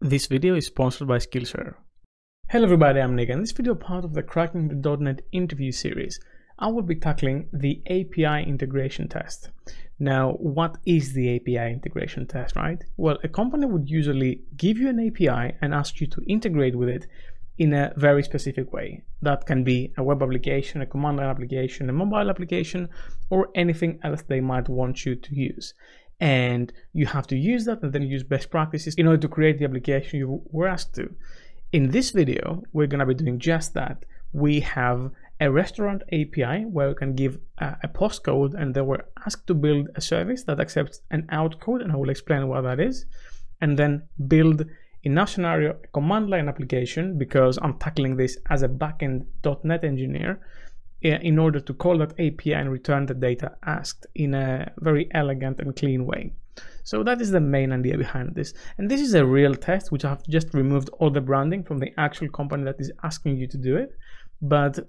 This video is sponsored by Skillshare. Hello everybody, I'm Nick, and in this video, part of the Cracking the dotnet interview series, I will be tackling the API integration test. Now, what is the API integration test, right? Well, a company would usually give you an API and ask you to integrate with it in a very specific way. That can be a web application, a command line application, a mobile application, or anything else they might want you to use. And you have to use that and then use best practices in order to create the application you were asked to. In this video, we're going to be doing just that. We have a restaurant API where we can give a postcode, and then we're asked to build a service that accepts an out code, and I will explain what that is, and then build, in our scenario, a command line application, because I'm tackling this as a backend .NET engineer, in order to call that API and return the data asked in a very elegant and clean way. So that is the main idea behind this. And this is a real test, which I have just removed all the branding from the actual company that is asking you to do it. But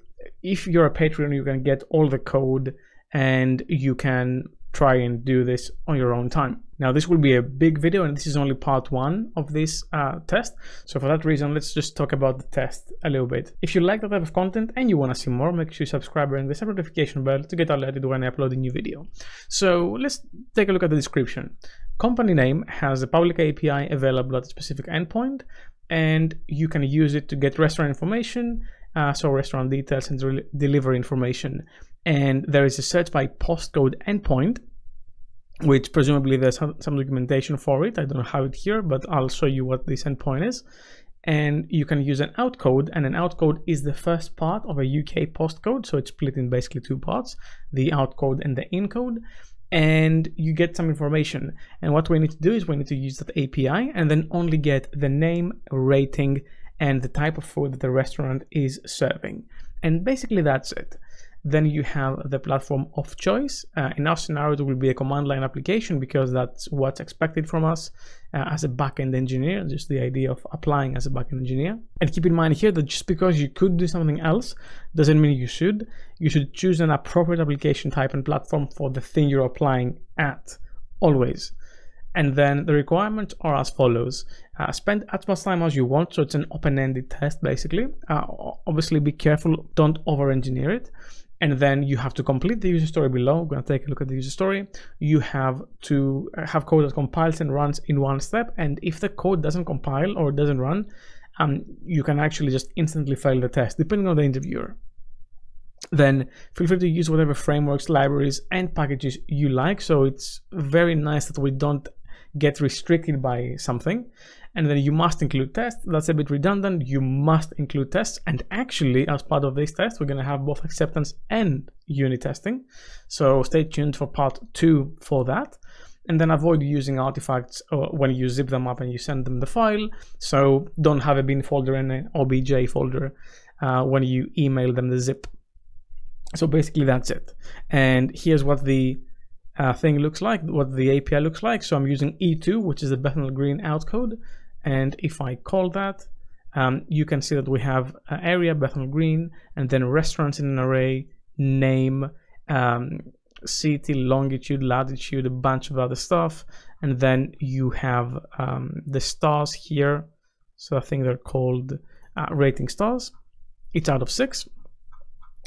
if you're a Patreon, you can get all the code and you can try and do this on your own time. Now, this will be a big video, and this is only part one of this test. So for that reason, let's just talk about the test a little bit. If you like that type of content and you want to see more, make sure you subscribe and the separate notification bell to get alerted when I upload a new video. So let's take a look at the description. Company name has a public API available at a specific endpoint, and you can use it to get restaurant information, so restaurant details, and deliver information. And there is a search by postcode endpoint, which presumably there's some documentation for it. I don't have it here, but I'll show you what this endpoint is. And you can use an out code, and an out code is the first part of a UK postcode. So it's split in basically two parts, the out code and the in code. And you get some information. And what we need to do is we need to use that API and then only get the name, rating, and the type of food that the restaurant is serving. And basically that's it. Then you have the platform of choice. In our scenario, it will be a command line application because that's what's expected from us as a backend engineer, just the idea of applying as a backend engineer. And keep in mind here that just because you could do something else doesn't mean you should. You should choose an appropriate application type and platform for the thing you're applying at, always. And then the requirements are as follows. Spend as much time as you want, so it's an open-ended test basically. Obviously be careful, don't over-engineer it. And then you have to complete the user story below. We're going to take a look at the user story. You have to have code that compiles and runs in one step. And if the code doesn't compile or doesn't run, you can actually just instantly fail the test, depending on the interviewer. Then feel free to use whatever frameworks, libraries, and packages you like. So it's very nice that we don't get restricted by something. And then you must include tests. That's a bit redundant. You must include tests. And actually, as part of this test, we're going to have both acceptance and unit testing. So stay tuned for part 2 for that. And then avoid using artifacts when you zip them up and you send them the file. So don't have a bin folder and an obj folder when you email them the zip. So basically that's it. And here's what the thing looks like, what the API looks like. So I'm using E2, which is the Bethnal Green outcode. And if I call that, you can see that we have area, Bethnal Green, and then restaurants in an array, name, city, longitude, latitude, a bunch of other stuff. And then you have the stars here. So I think they're called rating stars. It's out of 6.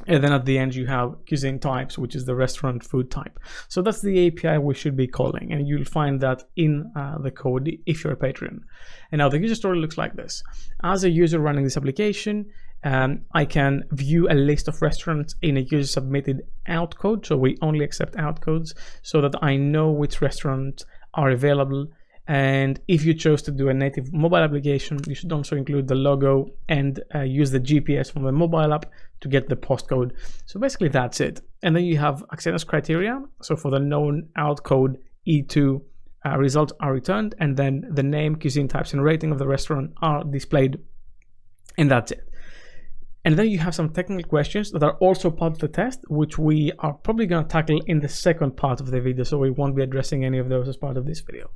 And then at the end you have cuisine types, which is the restaurant food type. So that's the API we should be calling, and you'll find that in the code if you're a Patreon. And now the user story looks like this. As a user running this application, I can view a list of restaurants in a user submitted out code. So we only accept out codes so that I know which restaurants are available. And if you chose to do a native mobile application, you should also include the logo and use the GPS from the mobile app to get the postcode. So basically that's it. And then you have acceptance criteria. So for the known out code, E2 results are returned, and then the name, cuisine types, and rating of the restaurant are displayed. And that's it. And then you have some technical questions that are also part of the test, which we are probably going to tackle in the second part of the video. So we won't be addressing any of those as part of this video.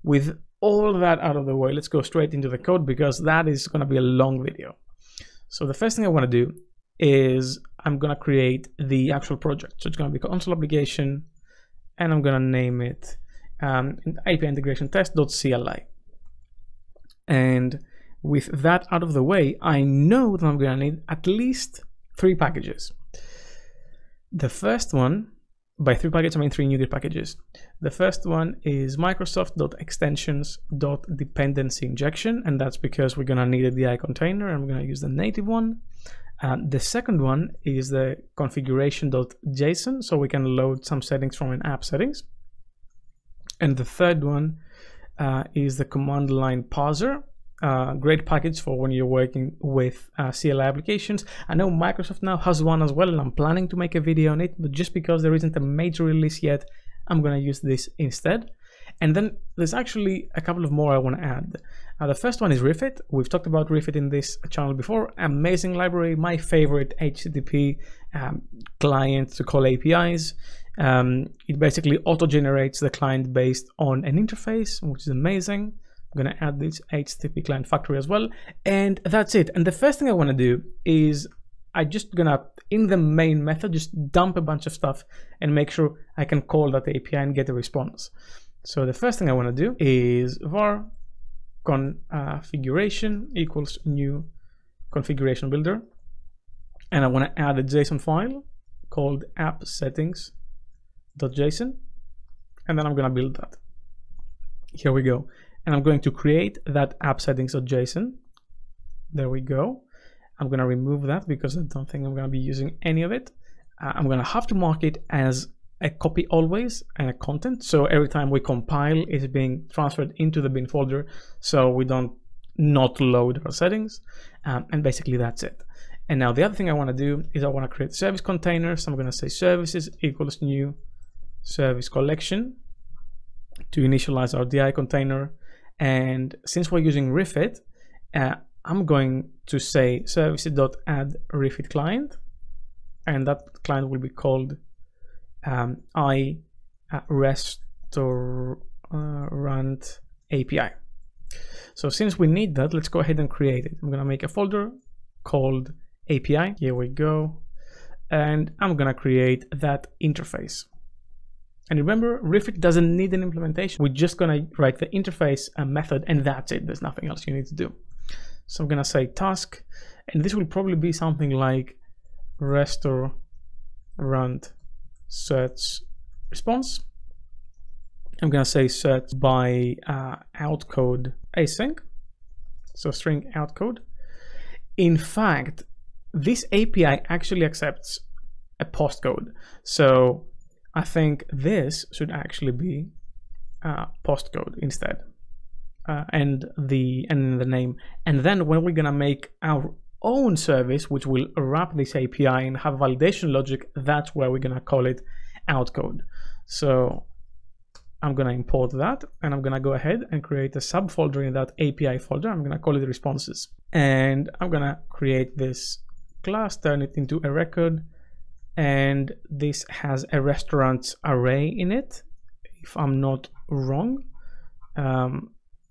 With all that out of the way, let's go straight into the code, because that is going to be a long video. So the first thing I want to do is I'm going to create the actual project. So it's going to be console application, and I'm going to name it API integration test.cli. And with that out of the way, I know that I'm going to need at least 3 packages. The first one, by 3 packages I mean 3 NuGet packages. The first one is Microsoft.extensions.dependency injection, and that's because we're going to need a DI container and we're going to use the native one. The second one is the configuration.json, so we can load some settings from an app settings. And the third one is the command line parser. Great package for when you're working with CLI applications. I know Microsoft now has one as well, and I'm planning to make a video on it, but just because there isn't a major release yet, I'm going to use this instead. And then there's actually a couple of more I want to add. The first one is Riffit. We've talked about Riffit in this channel before. Amazing library, my favorite HTTP client to call APIs. It basically auto-generates the client based on an interface, which is amazing. I'm going to add this HTTP client factory as well. And that's it. And the first thing I want to do is I'm just going to, in the main method, just dump a bunch of stuff and make sure I can call that API and get a response. So the first thing I want to do is var configuration equals new configuration builder. And I want to add a JSON file called app settings.json. And then I'm going to build that. Here we go. And I'm going to create that app settings.json. There we go. I'm going to remove that because I don't think I'm going to be using any of it. I'm going to have to mark it as a copy always and a content. So every time we compile, it's being transferred into the bin folder so we don't not load our settings. And basically that's it. And now the other thing I want to do is I want to create service containers. So I'm going to say services equals new service collection to initialize our DI container. And since we're using Riffit, I'm going to say services.add Riffit client, and that client will be called restaurant API. So since we need that, let's go ahead and create it. I'm going to make a folder called API. Here we go. And I'm going to create that interface. And remember, Riffit doesn't need an implementation. We're just going to write the interface method, and that's it. There's nothing else you need to do. So I'm going to say task, and this will probably be something like restaurant search response. I'm going to say search by outcode async, so string outcode. In fact, this API actually accepts a postcode. So I think this should actually be postcode instead, and the name. And then when we're gonna make our own service, which will wrap this API and have validation logic, that's where we're gonna call it outcode. So I'm gonna import that, and I'm gonna go ahead and create a subfolder in that API folder. I'm gonna call it responses, and I'm gonna create this class, turn it into a record. And this has a restaurants array in it, if I'm not wrong.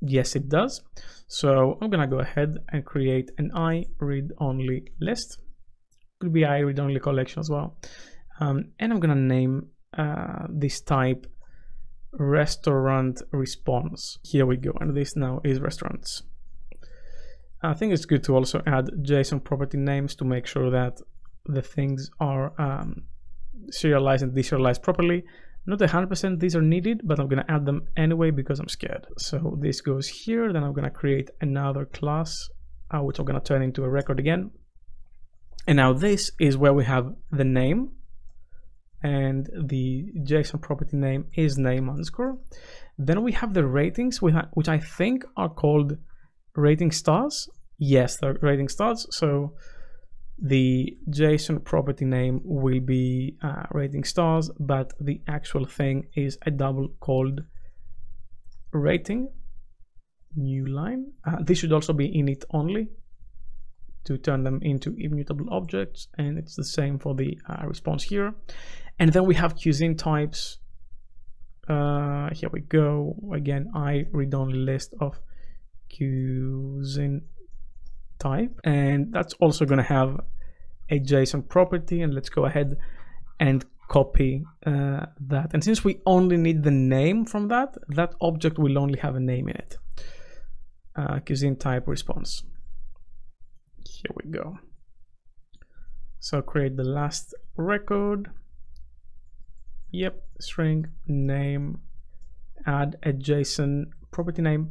Yes, it does. So I'm gonna go ahead and create an iRead-only list. Could be iRead-only collection as well. And I'm gonna name this type restaurant response. Here we go, and this now is restaurants. I think it's good to also add JSON property names to make sure that the things are serialized and deserialized properly. Not 100% these are needed, but I'm going to add them anyway because I'm scared. So this goes here, then I'm going to create another class, which I'm going to turn into a record again. And now this is where we have the name, and the JSON property name is name underscore. Then we have the ratings, which I think are called rating stars. Yes, they're rating stars. So the JSON property name will be rating stars, but the actual thing is a double called rating new line. This should also be init only to turn them into immutable objects, and it's the same for the response here. And then we have cuisine types. Here we go again. I read only list of cuisine type, and that's also going to have a JSON property. And let's go ahead and copy that. And since we only need the name from that object will only have a name in it. cuisine type response. Here we go. So create the last record. Yep, string name, add a JSON property name,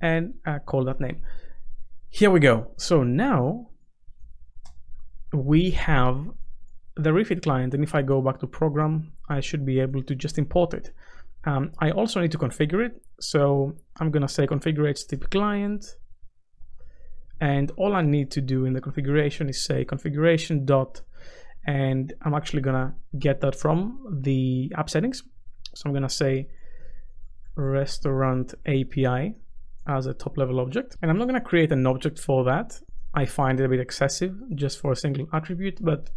and call that name. Here we go. So now we have the refit client, and if I go back to program, I should be able to just import it. I also need to configure it. So I'm gonna say configure HTTP client, and all I need to do in the configuration is say configuration dot, and I'm actually gonna get that from the app settings. So I'm gonna say restaurant API as a top level object, and I'm not gonna create an object for that. I find it a bit excessive just for a single attribute, but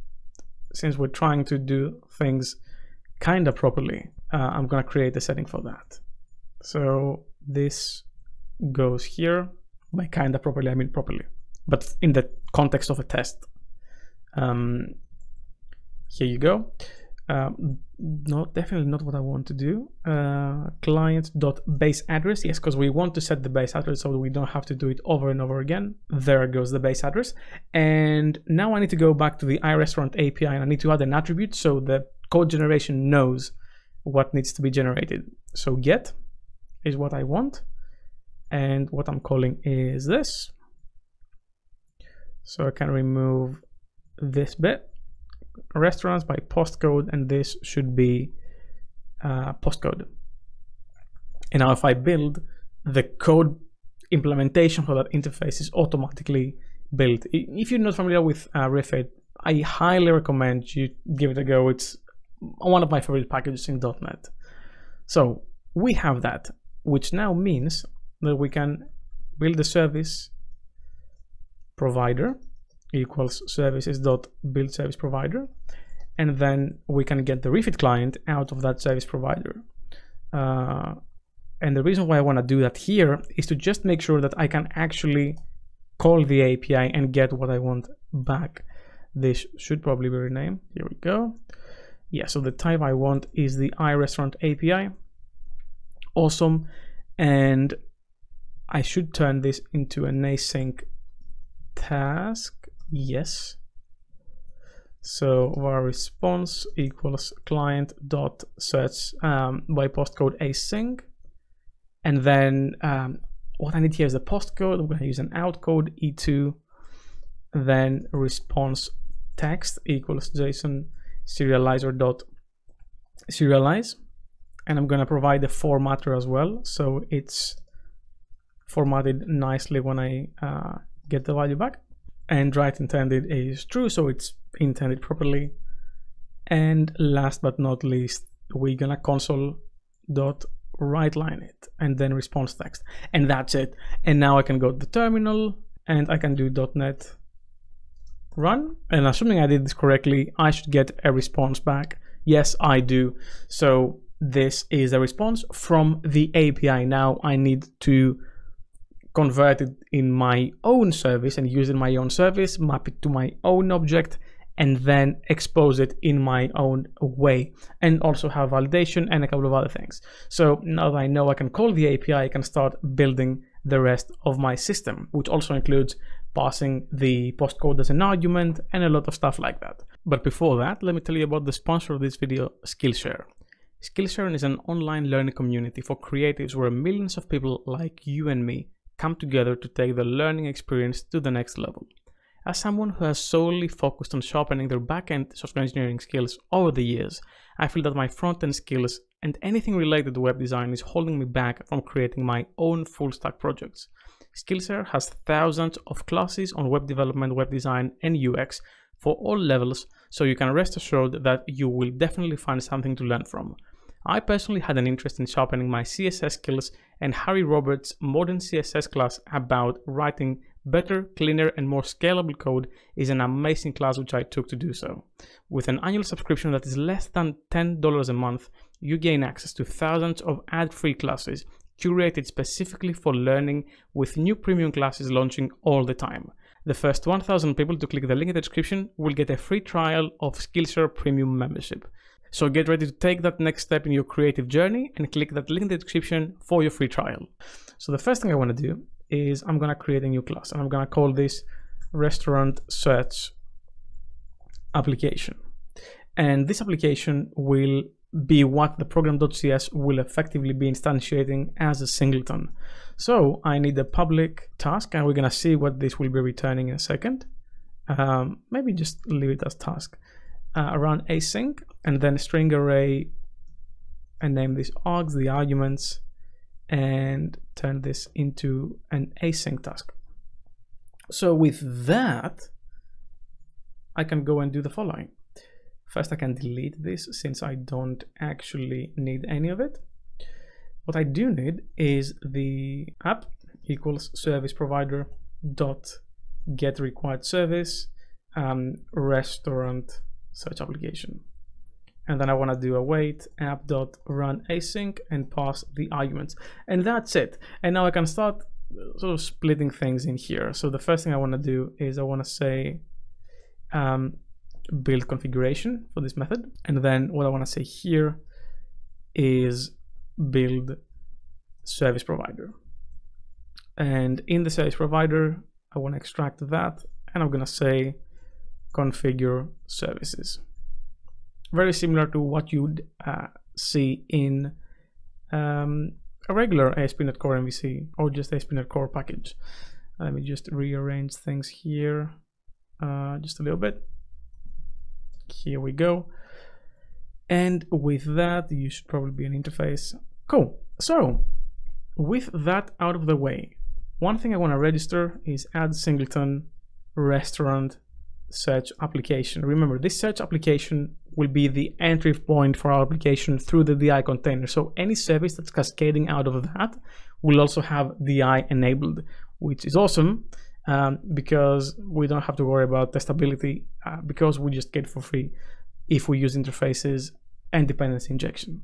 since we're trying to do things kind of properly, I'm gonna create a setting for that. So this goes here. By kind of properly, I mean properly, but in the context of a test. Here you go. Definitely not what I want to do. Client.base address. Yes, because we want to set the base address so that we don't have to do it over and over again. There goes the base address. And now I need to go back to the iRestaurant API, and I need to add an attribute so the code generation knows what needs to be generated. So get is what I want, and what I'm calling is this. So I can remove this bit, restaurants by postcode, and this should be postcode. And now if I build, the code implementation for that interface is automatically built. If you're not familiar with Refit, I highly recommend you give it a go. It's one of my favorite packages in .NET. So we have that, which now means that we can build the service provider equals services.build service provider, and then we can get the refit client out of that service provider. And the reason why I want to do that here is to just make sure that I can actually call the API and get what I want back. This should probably be renamed. Here we go. Yeah, so the type I want is the iRestaurant API. Awesome. And I should turn this into an async task. Yes. So var response equals client dot search by postcode async. And then what I need here is the postcode. I'm going to use an outcode E2. Then response text equals JSON serializer dot serialize. And I'm going to provide the formatter as well, so it's formatted nicely when I get the value back. And write intended is true, so it's intended properly. And last but not least, we're gonna console.writeline it, and then response text, and that's it. And now I can go to the terminal and I can do .NET run, and assuming I did this correctly, I should get a response back. Yes, I do. So this is a response from the API. Now I need to convert it in my own service and use it in my own service, map it to my own object, and then expose it in my own way, and also have validation and a couple of other things. So now that I know I can call the API, I can start building the rest of my system, which also includes passing the postcode as an argument and a lot of stuff like that. But before that, let me tell you about the sponsor of this video, Skillshare. Skillshare is an online learning community for creatives where millions of people like you and me come together to take the learning experience to the next level. As someone who has solely focused on sharpening their back-end software engineering skills over the years, I feel that my front-end skills and anything related to web design is holding me back from creating my own full-stack projects. Skillshare has thousands of classes on web development, web design, and UX for all levels, so you can rest assured that you will definitely find something to learn from. I personally had an interest in sharpening my CSS skills, and Harry Roberts' Modern CSS class about writing better, cleaner, and more scalable code is an amazing class which I took to do so. With an annual subscription that is less than $10 a month, you gain access to thousands of ad-free classes curated specifically for learning, with new premium classes launching all the time. The first 1,000 people to click the link in the description will get a free trial of Skillshare Premium membership. So get ready to take that next step in your creative journey and click that link in the description for your free trial. So the first thing I want to do is I'm gonna create a new class, and I'm gonna call this restaurant search application. And this application will be what the program.cs will effectively be instantiating as a singleton. So I need a public task, and we're gonna see what this will be returning in a second. Maybe just leave it as task. Run async, and then string array, and name this args, the arguments, and turn this into an async task. So with that, I can go and do the following. First, I can delete this since I don't actually need any of it. What I do need is the app equals service provider dot get required service restaurant search application. And then I want to do await app dot run async and pass the arguments. And that's it. And now I can start sort of splitting things in here. So the first thing I want to do is I want to say build configuration for this method, and then what I want to say here is build service provider, and in the service provider I want to extract that, and I'm going to say configure services, very similar to what you'd see in a regular ASP.NET Core MVC or just ASP.NET Core package. Let me just rearrange things here just a little bit. Here we go. And with that, you should probably be an interface. Cool. So with that out of the way, one thing I want to register is add singleton restaurant search application. Remember, this search application will be the entry point for our application through the DI container. So any service that's cascading out of that will also have DI enabled, which is awesome. Because we don't have to worry about testability because we just get it for free if we use interfaces and dependency injection.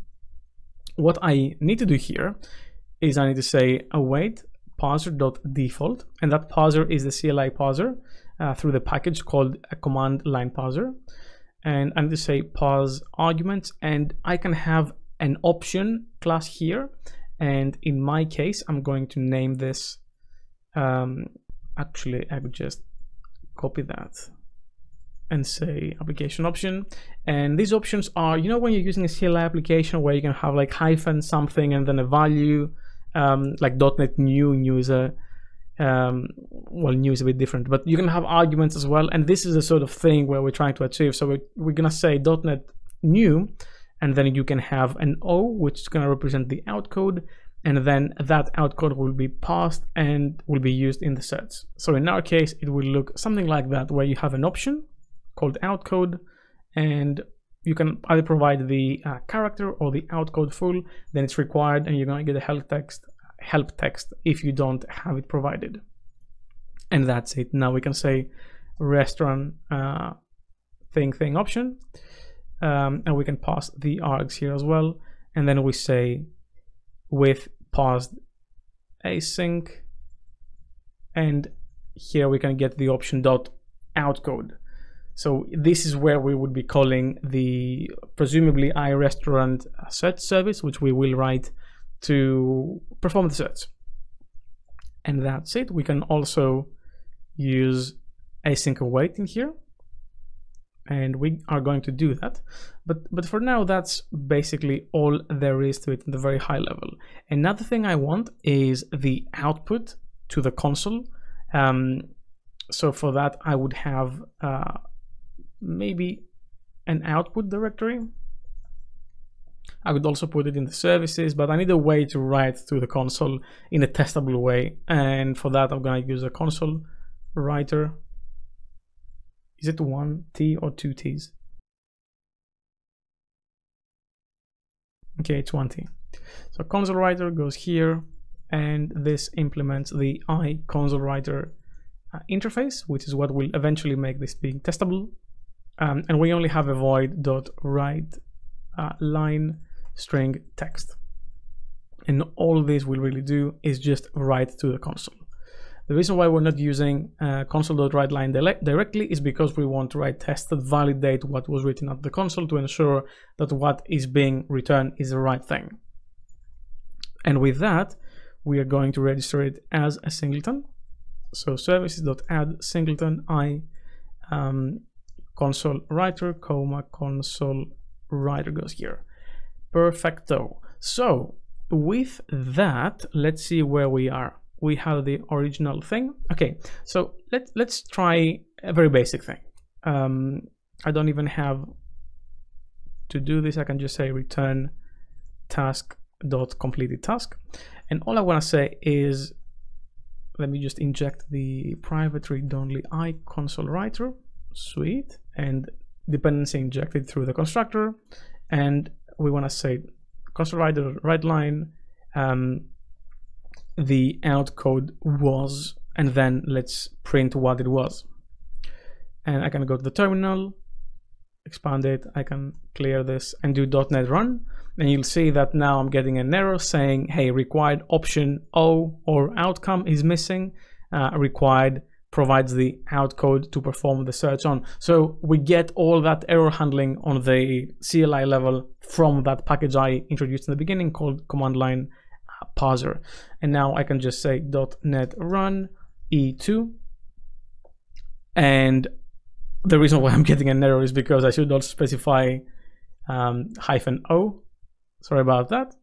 What I need to do here is I need to say await parser.default, and that parser is the CLI parser through the package called a command line parser. And I need to say parse arguments, and I can have an option class here, and in my case I'm going to name this actually, I would just copy that and say application option. And these options are, you know, when you're using a CLI application where you can have like hyphen something and then a value, like .NET new is a, well, new is a bit different, but you can have arguments as well. And this is the sort of thing where we're trying to achieve. So we're going to say .NET new, and then you can have an O, which is going to represent the outcode. And then that outcode will be passed and will be used in the search. So in our case, it will look something like that, where you have an option called outcode, and you can either provide the character or the outcode full, then it's required, and you're going to get a help text if you don't have it provided. And that's it. Now we can say restaurant thing option, and we can pass the args here as well. And then we say with parsed async, and here we can get the option dot outcode. So this is where we would be calling the presumably iRestaurant search service, which we will write to perform the search. And that's it. We can also use async await in here, and we are going to do that. But for now, that's basically all there is to it in the very high level. Another thing I want is the output to the console. So for that, I would have maybe an output directory. I could also put it in the services, but I need a way to write to the console in a testable way. And for that, I'm going to use a console writer. Is it one T or two T's? Okay, it's one T. So console writer goes here, and this implements the iConsole writer interface, which is what will eventually make this being testable. And we only have a void.write line string text. And all this will really do is just write to the console. The reason why we're not using console.writeLine directly is because we want to write tests that validate what was written at the console to ensure that what is being returned is the right thing. And with that, we are going to register it as a singleton. So services.add singleton I console writer, comma, console writer goes here. Perfecto. So with that, let's see where we are. We have the original thing. Okay, so let's try a very basic thing. I don't even have to do this. I can just say return task.completed task, and all I want to say is, let me just inject the private read-only I console writer, sweet, and dependency injected through the constructor, and we want to say console writer write line, the out code was, and then let's print what it was. And I can go to the terminal, expand it, I can clear this and do .NET run, and you'll see that now I'm getting an error saying, hey, required option O or outcome is missing. Required provides the out code to perform the search on. So we get all that error handling on the CLI level from that package I introduced in the beginning called command line parser. And now I can just say .NET run E2, and the reason why I'm getting an error is because I should also specify -O. Sorry about that.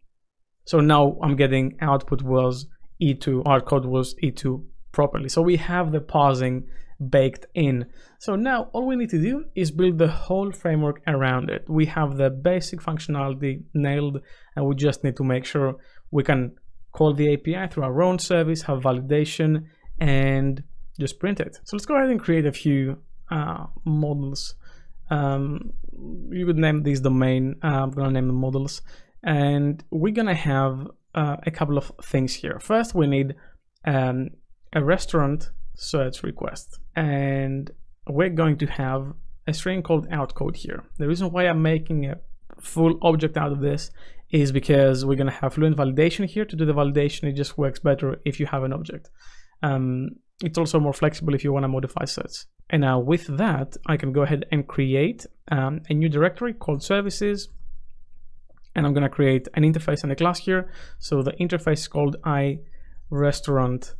So now I'm getting output was E2, our code was E2 properly. So we have the parsing baked in. So now all we need to do is build the whole framework around it. We have the basic functionality nailed, and we just need to make sure we can call the API through our own service, have validation, and just print it. So let's go ahead and create a few models. You would name these domain. I'm gonna name them models, and we're gonna have a couple of things here. First, we need a restaurant search request, and we're going to have a string called outcode here. The reason why I'm making a full object out of this is because we're gonna have Fluent validation here. To do the validation, it just works better if you have an object. It's also more flexible if you want to modify sets. And now with that, I can go ahead and create a new directory called services, and I'm going to create an interface and a class here. So the interface is called I restaurant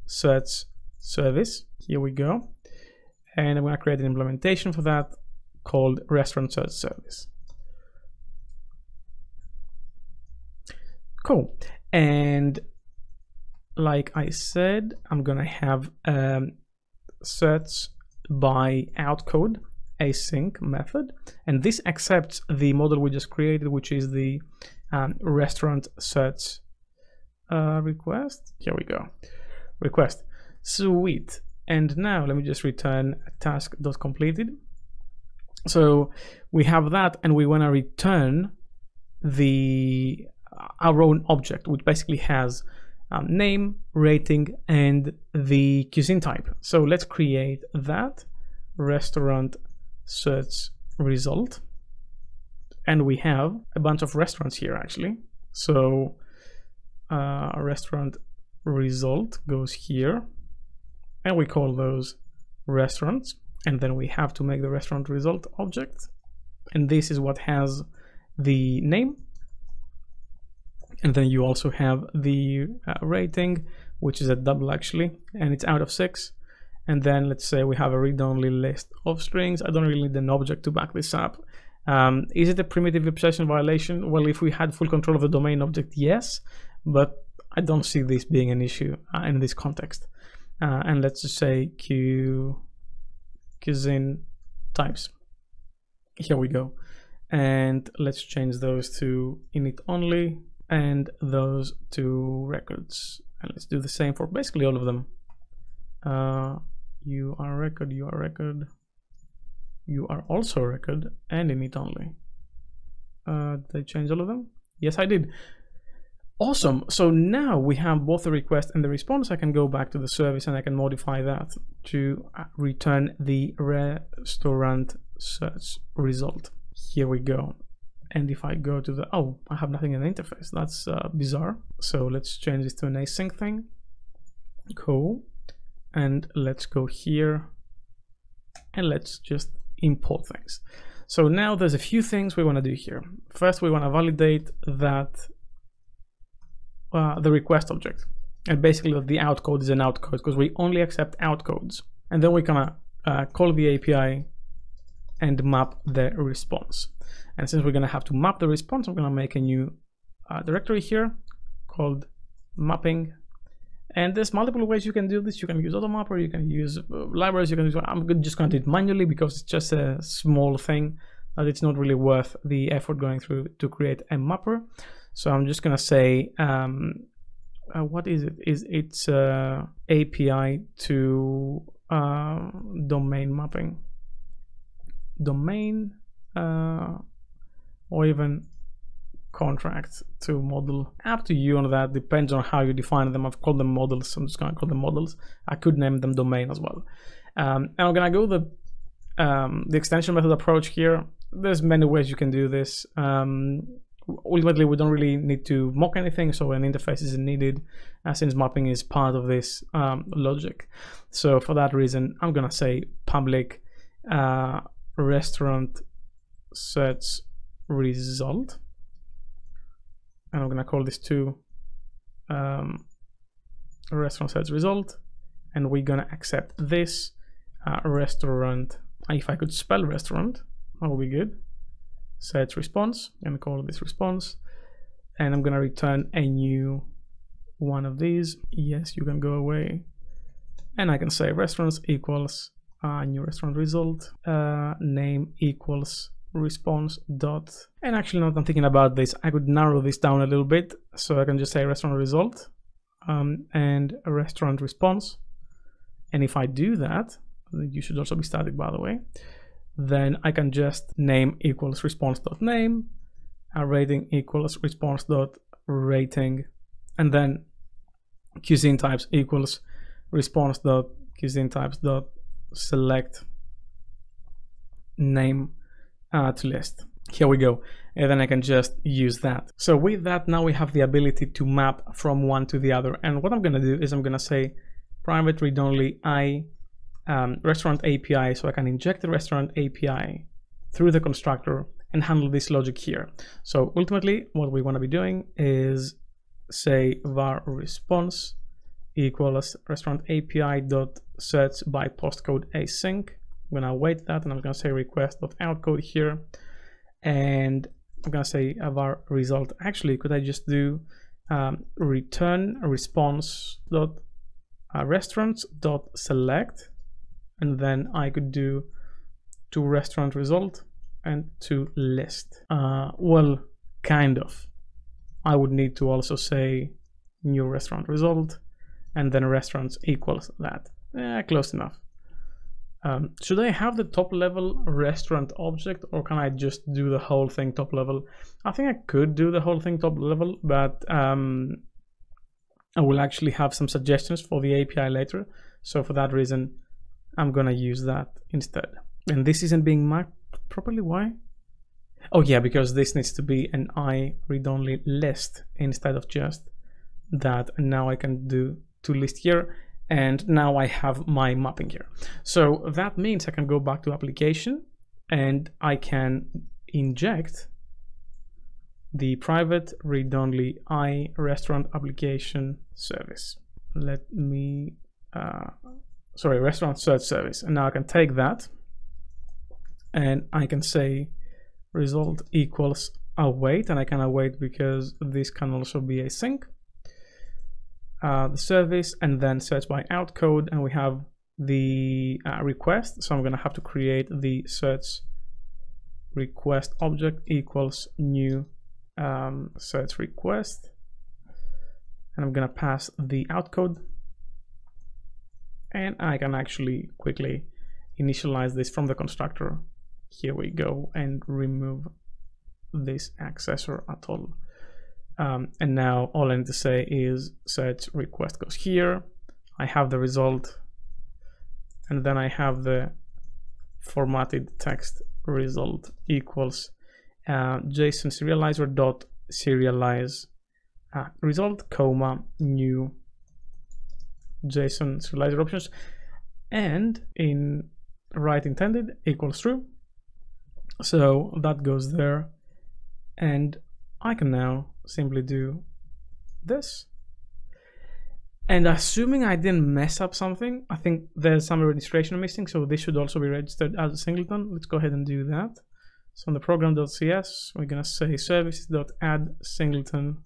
search service. Here we go. And I'm going to create an implementation for that called restaurant search service. Cool. And like I said, I'm gonna have search by outcode async method, and this accepts the model we just created, which is the restaurant search request. Here we go, request, sweet. And now let me just return task.completed. So we have that, and we want to return our own object, which basically has name, rating, and the cuisine type. So let's create that restaurant search result, and we have a bunch of restaurants here actually. So restaurant result goes here, and we call those restaurants, and then we have to make the restaurant result object, and this is what has the name. And then you also have the rating, which is a double actually, and it's out of 6. And then let's say we have a read-only list of strings. I don't really need an object to back this up. Is it a primitive obsession violation? Well, if we had full control of the domain object, yes, but I don't see this being an issue in this context. And let's just say cuisine types. Here we go. And let's change those to init only, and those to records, and let's do the same for basically all of them. You are record, you are record, you are also record, and init only. Did I change all of them? Yes, I did. Awesome. So now we have both the request and the response. I can go back to the service and I can modify that to return the restaurant search result. Here we go. And if I go to the, oh, I have nothing in the interface. That's bizarre. So let's change this to an async thing. Cool. And let's go here and let's just import things. So now there's a few things we want to do here. First, we want to validate that the request object, and basically the outcode is an outcode because we only accept outcodes. And then we're gonna call the API and map the response. And since we're gonna have to map the response, I'm gonna make a new directory here called mapping. And there's multiple ways you can do this. You can use automapper, you can use libraries, you can use, I'm just gonna do it manually because it's just a small thing that it's not really worth the effort going through to create a mapper. So I'm just gonna say, what is it? It's API to domain mapping, domain, or even contract to model. Up to you on that, depends on how you define them. I've called them models, so I'm just gonna call them models. I could name them domain as well. And I'm gonna go the extension method approach here. There's many ways you can do this. Ultimately, we don't really need to mock anything, so an interface isn't needed since mapping is part of this logic. So for that reason, I'm gonna say public restaurant search result, and I'm gonna call this to restaurant search result, and we're gonna accept this restaurant. If I could spell restaurant, that would be good. Search response, and call this response, and I'm gonna return a new one of these. Yes, you can go away, and I can say restaurants equals new restaurant result, name equals response dot. And actually, now that I'm thinking about this, I could narrow this down a little bit, so I can just say restaurant result and a restaurant response. And if I do that, you should also be static, by the way. Then I can just name equals response dot name, rating equals response dot rating, and then cuisine types equals response dot cuisine types dot select name to list. Here we go, and then I can just use that. So with that, now we have the ability to map from one to the other. And what I'm gonna do is I'm gonna say private read-only restaurant API, so I can inject the restaurant API through the constructor and handle this logic here. So ultimately, what we want to be doing is say var response equals restaurant API dot search by postcode async. I'm gonna await that, and I'm gonna say request dot outcode here, and I'm gonna say var result. Actually, could I just do return response dot restaurants dot select, and then I could do to restaurant result and to list. Well, kind of. I would need to also say new restaurant result and then restaurants equals that. Close enough. Should I have the top level restaurant object, or can I just do the whole thing top level? I think I could do the whole thing top level, but I will actually have some suggestions for the API later. So for that reason, I'm gonna use that instead. And this isn't being mapped properly. Why? Oh yeah, because this needs to be an I read-only list instead of just that. And now I can do to list here, and now I have my mapping here. So that means I can go back to application and I can inject the private read-only I restaurant application service. Let me sorry, restaurant search service. And now I can take that and I can say result equals await, and I can await because this can also be async. The service, and then search by outcode, and we have the request. So I'm gonna have to create the search request object equals new search request, and I'm gonna pass the outcode. And I can actually quickly initialize this from the constructor. Here we go, and remove this accessor at all. And now all I need to say is search request goes here. I have the result, and then I have the formatted text result equals JSON serializer dot serialize result, comma, new JSON serializer options, and in right intended equals true. So that goes there, and I can now simply do this. And assuming I didn't mess up something, I think there's some registration missing, so this should also be registered as a singleton. Let's go ahead and do that. So on the program.cs, we're gonna say services.add singleton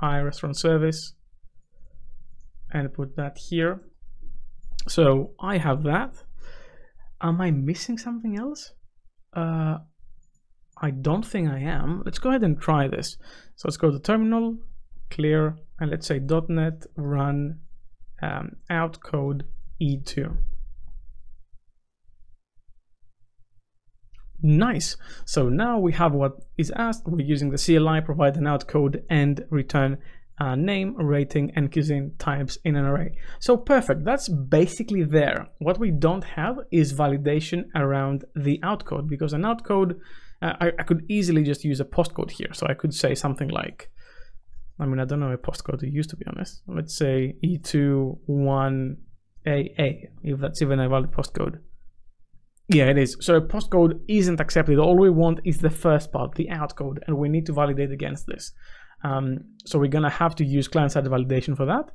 iRestaurant service and put that here. So I have that. Am I missing something else? I don't think I am. Let's go ahead and try this. So let's go to terminal, clear, and let's say dotnet run outcode e2. Nice. So now we have what is asked. We're using the CLI, provide an outcode and return name, rating, and cuisine types in an array. So perfect. That's basically there. What we don't have is validation around the outcode, because an outcode, I could easily just use a postcode here. So I could say something like, I mean, I don't know a postcode to use, to be honest. Let's say E21AA, if that's even a valid postcode. Yeah, it is. So a postcode isn't accepted. All we want is the first part, the outcode, and we need to validate against this. So we're gonna have to use client-side validation for that.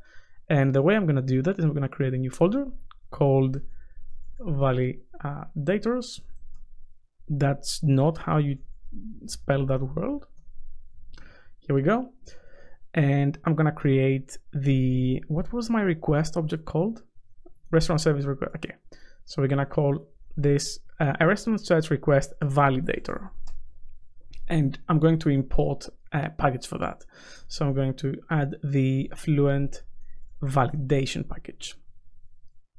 And the way I'm gonna do that is I'm gonna create a new folder called validators. That's not how you spell that word. Here we go. And I'm gonna create the, what was my request object called? Restaurant service request. Okay. So we're gonna call this a restaurant search request validator. And I'm going to import a package for that. So I'm going to add the Fluent validation package.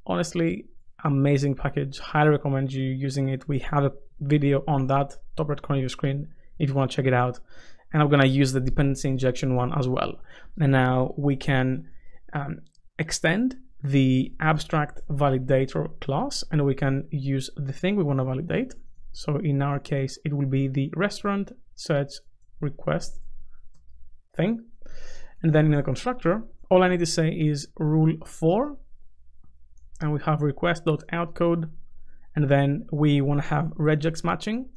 Honestly, amazing package. Highly recommend you using it. We have a video on that, top right corner of your screen, if you want to check it out. And I'm going to use the dependency injection one as well. And now we can extend the abstract validator class, and we can use the thing we want to validate. So in our case, it will be the restaurant search request thing. And then in the constructor, all I need to say is rule 4, and we have request.outcode, and then we want to have regex matching.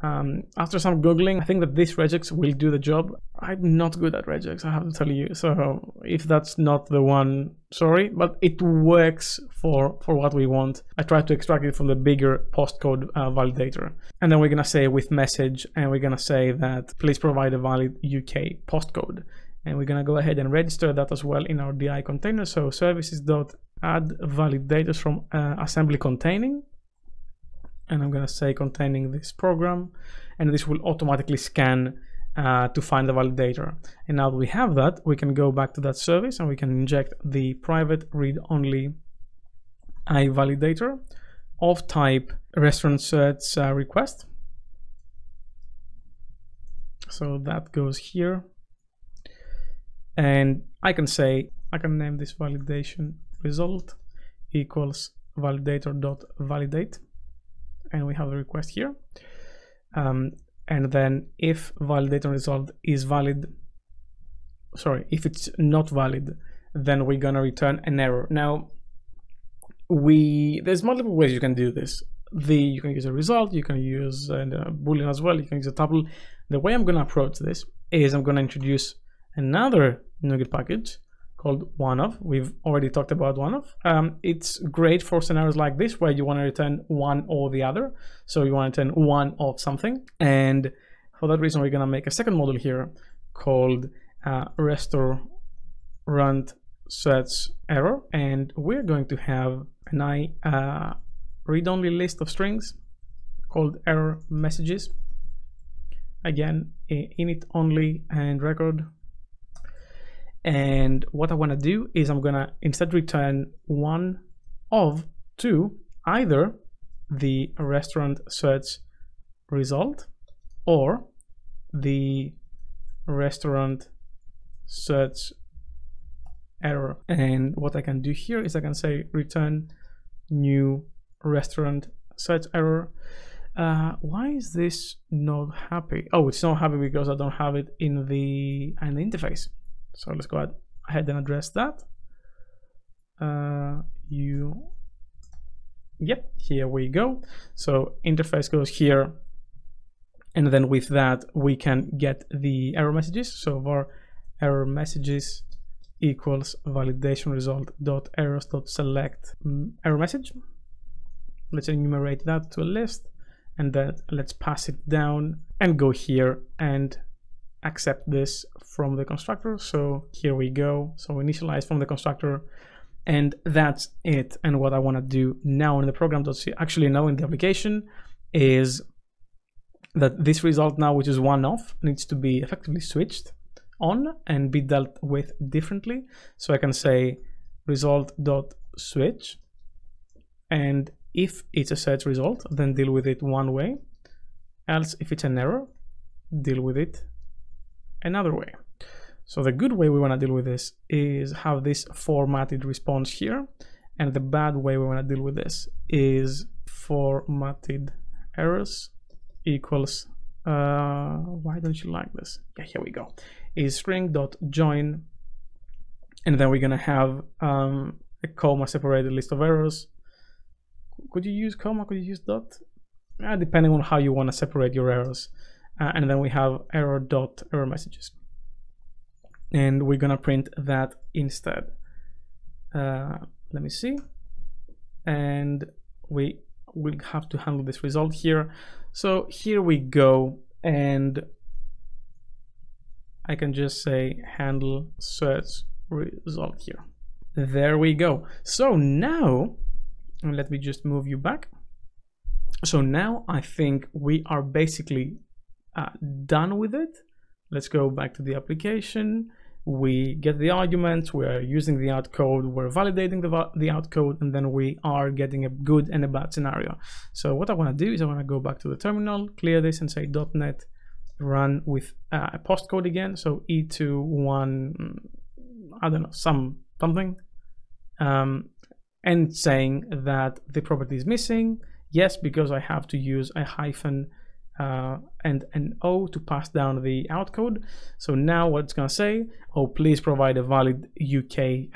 After some googling, I think that this regex will do the job. I'm not good at regex, I have to tell you. So if that's not the one, sorry, but it works for what we want. I tried to extract it from the bigger postcode validator. And then we're gonna say with message, and we're gonna say that please provide a valid UK postcode. And we're gonna go ahead and register that as well in our DI container. So services.add validators from assembly containing. And I'm gonna say containing this program, and this will automatically scan to find the validator. And now that we have that, we can go back to that service and we can inject the private read-only validator of type restaurant search request. So that goes here, and I can say, I can name this validation result equals validator.validate. And we have the request here. And then if validator result is valid, sorry, if it's not valid, then we're gonna return an error. Now, there's multiple ways you can do this. You can use a result, you can use a boolean as well, you can use a tuple. The way I'm gonna approach this is I'm gonna introduce another NuGet package called oneof. We've already talked about oneof. It's great for scenarios like this where you want to return one or the other. So you want to return one of something. And for that reason, we're going to make a second module here called restaurant search error. And we're going to have an read-only list of strings called error messages. Again, init only and record. And what I want to do is I'm gonna instead return one of two, either the restaurant search result or the restaurant search error. And what I can do here is I can say return new restaurant search error. Why is this not happy? Oh, it's not happy because I don't have it in the interface. So let's go ahead and address that. Yep, here we go. So interface goes here, and then with that we can get the error messages. So var error messages equals validation result dot errors dot select error message. Let's enumerate that to a list, and then let's pass it down and go here and accept this from the constructor. So here we go. So initialize from the constructor, and that's it. And what I want to do now in the program.c, actually now in the application, is that this result now, which is one off, needs to be effectively switched on and be dealt with differently. So I can say result.switch, and if it's a search result, then deal with it one way. Else, if it's an error, deal with it another way. So the good way we want to deal with this is have this formatted response here, and the bad way we want to deal with this is formatted errors equals why don't you like this? Yeah, here we go. Is string.join, and then we're gonna have a comma separated list of errors. Could you use comma? Could you use dot? Depending on how you want to separate your errors. And then we have error dot error messages, and we're gonna print that instead. Let me see, and we will have to handle this result here. So here we go, and I can just say handle search result here. There we go. So now, let me just move you back. So now I think we are basically done with it. Let's go back to the application. We get the arguments, we're using the out code, we're validating the out code, and then we are getting a good and a bad scenario. So what I want to do is I want to go back to the terminal, clear this, and say .NET run with a postcode again. So E21, I don't know, something, and saying that the property is missing. Yes, because I have to use a hyphen and an O to pass down the out code. So now what it's going to say, oh, please provide a valid UK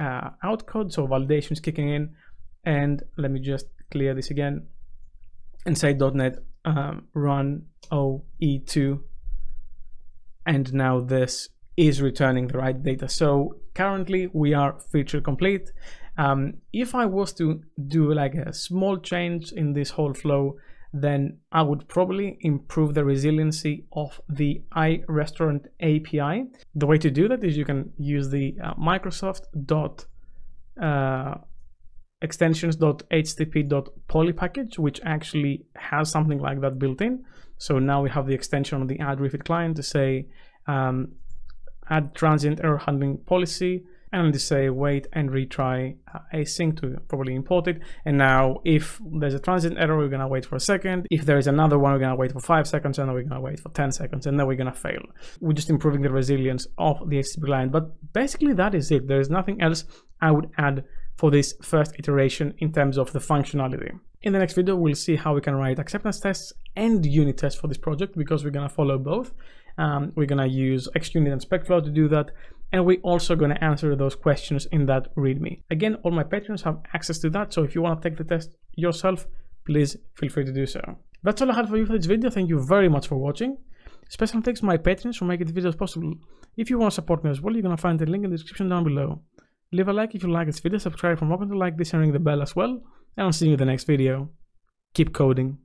out code. So validation is kicking in. And let me just clear this again and say .NET run OE2. And now this is returning the right data. So currently we are feature complete. If I was to do like a small change in this whole flow, then I would probably improve the resiliency of the iRestaurant API. The way to do that is you can use the Microsoft.extensions.http.poly package, which actually has something like that built in. So now we have the extension on the add refit client to say add transient error handling policy, and just say wait and retry async to probably import it. And now if there's a transient error, we're gonna wait for a second. If there is another one, we're gonna wait for 5 seconds, and then we're gonna wait for 10 seconds, and then we're gonna fail. We're just improving the resilience of the HTTP client. But basically that is it. There is nothing else I would add for this first iteration in terms of the functionality. In the next video, we'll see how we can write acceptance tests and unit tests for this project, because we're gonna follow both. We're gonna use XUnit and SpecFlow to do that. And we're also going to answer those questions in that README. Again, all my patrons have access to that, so if you want to take the test yourself, please feel free to do so. That's all I had for you for this video. Thank you very much for watching. Special thanks to my patrons for making the videos possible. If you want to support me as well, you're going to find the link in the description down below. Leave a like if you like this video, subscribe for more content like this, and ring the bell as well. And I'll see you in the next video. Keep coding.